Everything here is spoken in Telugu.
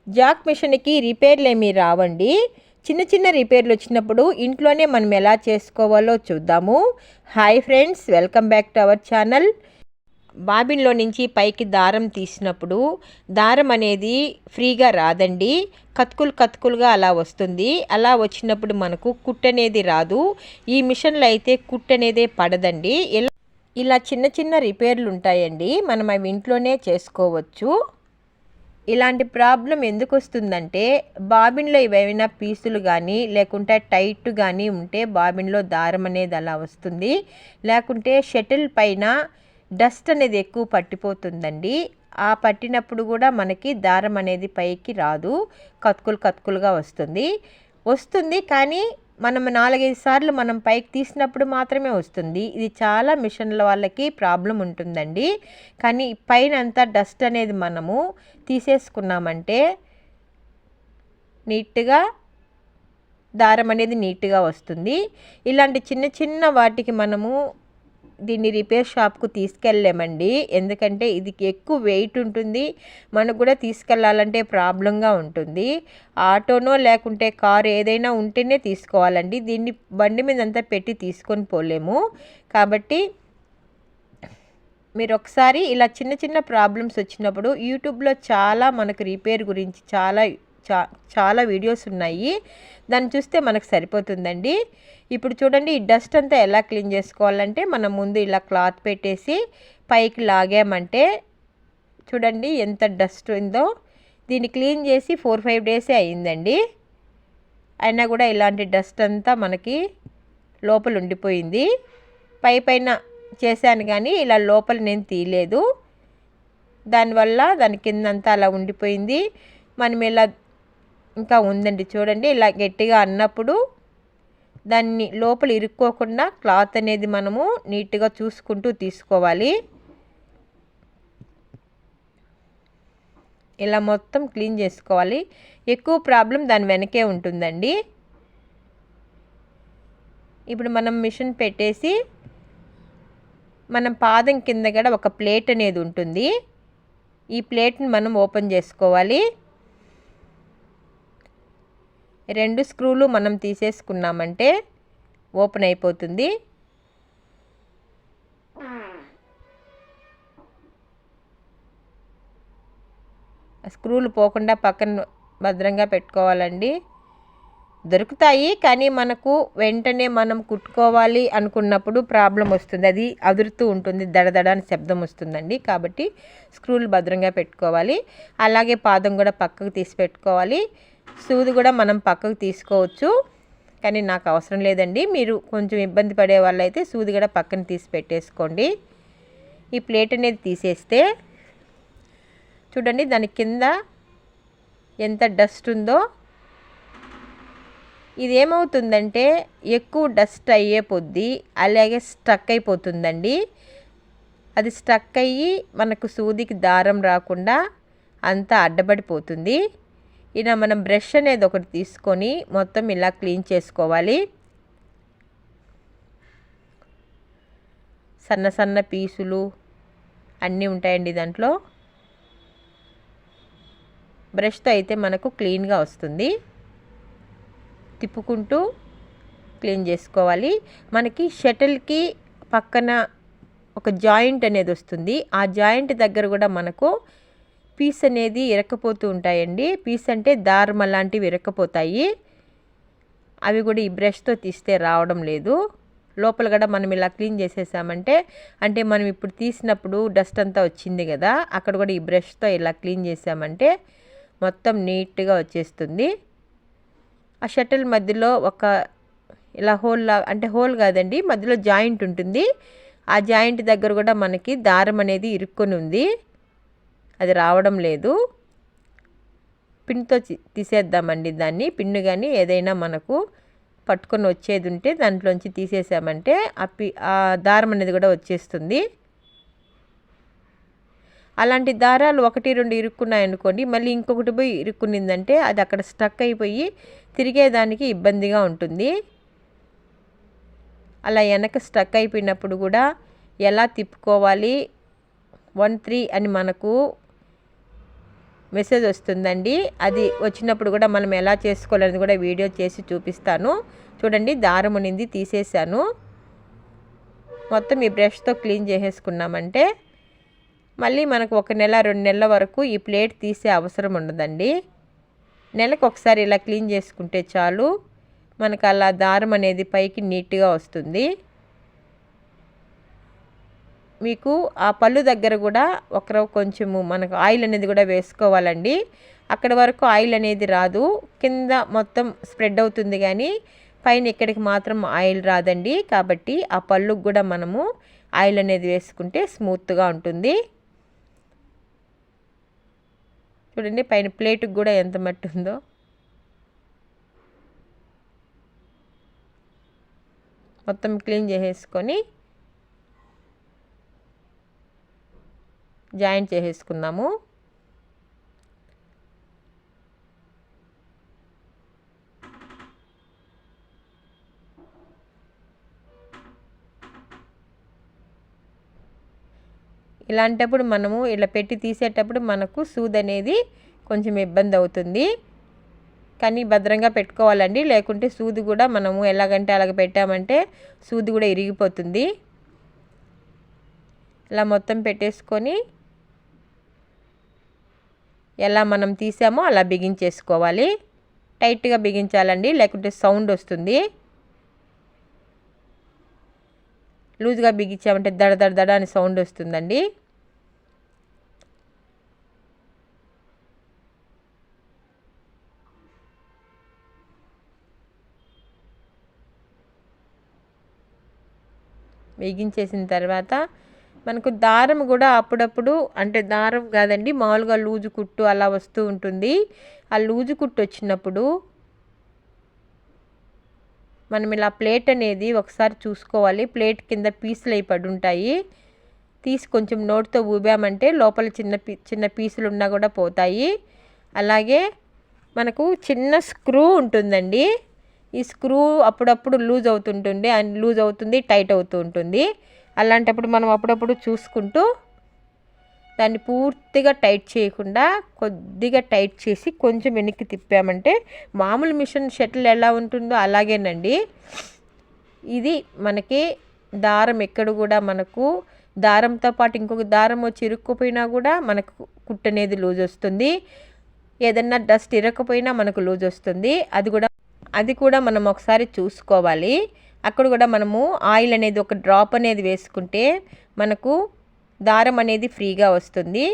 జాక్ మిషన్కి రిపేర్లు ఏమీ రావండి. చిన్న చిన్న రిపేర్లు వచ్చినప్పుడు ఇంట్లోనే మనం ఎలా చేసుకోవాలో చూద్దాము. Hi friends, welcome back to our channel. బాబిన్లో నుంచి పైకి దారం తీసినప్పుడు దారం అనేది ఫ్రీగా రాదండి. కతుకులుగా అలా వస్తుంది. అలా వచ్చినప్పుడు మనకు కుట్టు అనేది రాదు. ఈ మిషన్లో అయితే కుట్టు అనేదే పడదండి. ఇలా చిన్న చిన్న రిపేర్లు ఉంటాయండి, మనం అవి ఇంట్లోనే చేసుకోవచ్చు. ఇలాంటి ప్రాబ్లం ఎందుకు వస్తుందంటే బాబిన్లో ఏవైనా పీసులు కానీ లేకుంటే టైట్ కానీ ఉంటే బాబిన్లో దారం అనేది అలా వస్తుంది. లేకుంటే షటిల్ పైన డస్ట్ అనేది ఎక్కువ పట్టిపోతుందండి. ఆ పట్టినప్పుడు కూడా మనకి దారం అనేది పైకి రాదు, కతుకులుగా వస్తుంది. కానీ మనం 4-5 సార్లు మనం పైకి తీసినప్పుడు మాత్రమే వస్తుంది. ఇది చాలా మిషన్ల వాళ్ళకి ప్రాబ్లం ఉంటుందండి. కానీ పైన అంతా డస్ట్ అనేది మనము తీసేసుకున్నామంటే నీట్గా దారం అనేది నీట్గా వస్తుంది. ఇలాంటి చిన్న చిన్న వాటికి మనము దీన్ని రిపేర్ షాప్కు తీసుకెళ్ళలేమండి. ఎందుకంటే ఇది ఎక్కువ వెయిట్ ఉంటుంది, మనకు కూడా తీసుకెళ్ళాలంటే ప్రాబ్లంగా ఉంటుంది. ఆటోనో లేకుంటే కారు ఏదైనా ఉంటేనే తీసుకోవాలండి. దీన్ని బండి మీద అంతా పెట్టి తీసుకొని పోలేము. కాబట్టి మీరు ఒకసారి ఇలా చిన్న చిన్న ప్రాబ్లమ్స్ వచ్చినప్పుడు యూట్యూబ్లో చాలా మనకు రిపేర్ గురించి చాలా వీడియోస్ ఉన్నాయి. దాన్ని చూస్తే మనకు సరిపోతుందండి. ఇప్పుడు చూడండి, ఈ డస్ట్ అంతా ఎలా క్లీన్ చేసుకోవాలంటే మనం ముందు ఇలా క్లాత్ పెట్టేసి పైకి లాగామంటే చూడండి ఎంత డస్ట్ ఉందో. దీన్ని క్లీన్ చేసి 4-5 డేసే అయ్యిందండి. అయినా కూడా ఇలాంటి డస్ట్ అంతా మనకి లోపల ఉండిపోయింది. పైన చేశాను కానీ ఇలా లోపల నేను తీయలేదు. దానివల్ల దాని కిందంతా అలా ఉండిపోయింది. మనం ఇలా ఇంకా ఉందండి చూడండి. ఇలా గట్టిగా అన్నప్పుడు దాన్ని లోపల ఇరుక్కోకుండా క్లాత్ అనేది మనము నీట్గా చూసుకుంటూ తీసుకోవాలి. ఇలా మొత్తం క్లీన్ చేసుకోవాలి. ఎక్కువ ప్రాబ్లం దాని వెనకే ఉంటుందండి. ఇప్పుడు మనం మిషన్ పెట్టేసి మనం పాదం కింద కూడా ఒక ప్లేట్ అనేది ఉంటుంది. ఈ ప్లేట్ని మనం ఓపెన్ చేసుకోవాలి. 2 స్క్రూలు మనం తీసేసుకున్నామంటే ఓపెన్ అయిపోతుంది. స్క్రూలు పోకుండా పక్కన భద్రంగా పెట్టుకోవాలండి. దొరుకుతాయి కానీ మనకు వెంటనే మనం కుట్టుకోవాలి అనుకున్నప్పుడు ప్రాబ్లం వస్తుంది. అది అదురుతూ ఉంటుంది, దడదడ అని శబ్దం వస్తుందండి. కాబట్టి స్క్రూలు భద్రంగా పెట్టుకోవాలి. అలాగే పాదం కూడా పక్కకు తీసి పెట్టుకోవాలి. సూది కూడా మనం పక్కకు తీసుకోవచ్చు, కానీ నాకు అవసరం లేదండి. మీరు కొంచెం ఇబ్బంది పడే వాళ్ళైతే సూది కూడా పక్కన తీసి పెట్టేసుకోండి. ఈ ప్లేట్ అనేది తీసేస్తే చూడండి దాని కింద ఎంత డస్ట్ ఉందో. ఇది ఏమవుతుందంటే ఎక్కువ డస్ట్ అయ్యే కొద్దీ అలాగే స్టక్ అయిపోతుందండి. అది స్టక్ అయ్యి మనకు సూదికి దారం రాకుండా అంతా అడ్డపడిపోతుంది. ఇలా మనం బ్రష్ అనేది ఒకటి తీసుకొని మొత్తం ఇలా క్లీన్ చేసుకోవాలి. సన్న సన్న పీసులు అన్నీ ఉంటాయండి దాంట్లో. బ్రష్తో అయితే మనకు క్లీన్గా వస్తుంది. తిప్పుకుంటూ క్లీన్ చేసుకోవాలి. మనకి షటిల్కి పక్కన ఒక జాయింట్ అనేది వస్తుంది. ఆ జాయింట్ దగ్గర కూడా మనకు పీస్ అనేది ఇరక్కపోతూ ఉంటాయండి. పీస్ అంటే దారం అలాంటివి ఇరక్కపోతాయి. అవి కూడా ఈ బ్రష్తో తీస్తే రావడం లేదు. లోపల కూడా మనం ఇలా క్లీన్ చేసేసామంటే, అంటే మనం ఇప్పుడు తీసినప్పుడు డస్ట్ అంతా వచ్చింది కదా, అక్కడ కూడా ఈ బ్రష్తో ఇలా క్లీన్ చేసామంటే మొత్తం నీట్గా వచ్చేస్తుంది. ఆ షటిల్ మధ్యలో ఒక ఇలా అంటే హోల్ కాదండి, మధ్యలో జాయింట్ ఉంటుంది. ఆ జాయింట్ దగ్గర కూడా మనకి దారం అనేది ఇరుక్కొని ఉంది, అది రావడం లేదు. పిన్తో తీసేద్దామండి దాన్ని. పిన్ను కానీ ఏదైనా మనకు పట్టుకొని వచ్చేది ఉంటే దాంట్లోంచి తీసేసామంటే ఆ దారం అనేది కూడా వచ్చేస్తుంది. అలాంటి దారాలు 1-2 ఇరుక్కున్నాయనుకోండి, మళ్ళీ ఇంకొకటి పోయి ఇరుక్కునిందంటే అది అక్కడ స్టక్ అయిపోయి తిరిగేదానికి ఇబ్బందిగా ఉంటుంది. అలా వెనక స్టక్ అయిపోయినప్పుడు కూడా ఎలా తిప్పుకోవాలి 1-3 అని మనకు మెసేజ్ వస్తుందండి. అది వచ్చినప్పుడు కూడా మనం ఎలా చేసుకోవాలని కూడా వీడియో చేసి చూపిస్తాను. చూడండి, దారం అనేది తీసేసాను. మొత్తం ఈ బ్రష్తో క్లీన్ చేసేసుకున్నామంటే మళ్ళీ మనకు 1 నెల 2 నెలల వరకు ఈ ప్లేట్ తీసే అవసరం ఉండదండి. నెలకు ఒకసారి ఇలా క్లీన్ చేసుకుంటే చాలు, మనకు అలా దారం అనేది పైకి నీట్గా వస్తుంది. మీకు ఆ పళ్ళు దగ్గర కూడా కొంచెము మనకు ఆయిల్ అనేది కూడా వేసుకోవాలండి. అక్కడ వరకు ఆయిల్ అనేది రాదు, కింద మొత్తం స్ప్రెడ్ అవుతుంది కానీ పైన ఇక్కడికి మాత్రం ఆయిల్ రాదండి. కాబట్టి ఆ పళ్ళుకు కూడా మనము ఆయిల్ అనేది వేసుకుంటే స్మూత్గా ఉంటుంది. చూడండి, పైన ప్లేట్కి కూడా ఎంత మట్టి ఉందో. మొత్తం క్లీన్ చేసేసుకొని జాయింట్ చేసేసుకుందాము. ఇలాంటప్పుడు మనము ఇలా పెట్టి తీసేటప్పుడు మనకు సూది అనేది కొంచెం ఇబ్బంది అవుతుంది, కానీ భద్రంగా పెట్టుకోవాలండి. లేకుంటే సూది కూడా మనము ఎలాగంటే అలాగ పెట్టామంటే సూది కూడా ఇరిగిపోతుంది. ఇలా మొత్తం పెట్టేసుకొని ఎలా మనం తీసామో అలా బిగించేసుకోవాలి. టైట్గా బిగించాలండి, లేకుంటే సౌండ్ వస్తుంది. లూజ్గా బిగించామంటే దడ దడ దడ అని సౌండ్ వస్తుందండి. బిగించేసిన తర్వాత మనకు దారం కూడా అప్పుడప్పుడు, అంటే దారం కాదండి, మామూలుగా లూజు కుట్టు అలా వస్తూ ఉంటుంది. ఆ లూజు కుట్టు వచ్చినప్పుడు మనం ఇలా ప్లేట్ అనేది ఒకసారి చూసుకోవాలి. ప్లేట్ కింద పీసులు అయి పడి ఉంటాయి. తీసి కొంచెం నోటితో ఊబామంటే లోపల చిన్న పీసులు ఉన్నా కూడా పోతాయి. అలాగే మనకు చిన్న స్క్రూ ఉంటుందండి. ఈ స్క్రూ అప్పుడప్పుడు లూజ్ అవుతుంటుంది, లూజ్ అవుతుంది, టైట్ అవుతూ ఉంటుంది. అలాంటప్పుడు మనం అప్పుడప్పుడు చూసుకుంటూ దాన్ని పూర్తిగా టైట్ చేయకుండా కొద్దిగా టైట్ చేసి కొంచెం వెనక్కి తిప్పామంటే మామూలు మిషన్ షటిల్ ఎలా ఉంటుందో అలాగేనండి. ఇది మనకి దారం ఎక్కడ కూడా మనకు దారంతో పాటు ఇంకొక దారం వచ్చి ఇరుక్కుపోయినా కూడా మనకు కుట్టు అనేది లూజ్ వస్తుంది. ఏదన్నా డస్ట్ ఇరక్కపోయినా మనకు లూజ్ వస్తుంది. అది కూడా మనం ఒకసారి చూసుకోవాలి. అక్కడ కూడా మనము ఆయిల్ అనేది ఒక డ్రాప్ అనేది వేసుకుంటే మనకు దారం అనేది ఫ్రీగా వస్తుంది.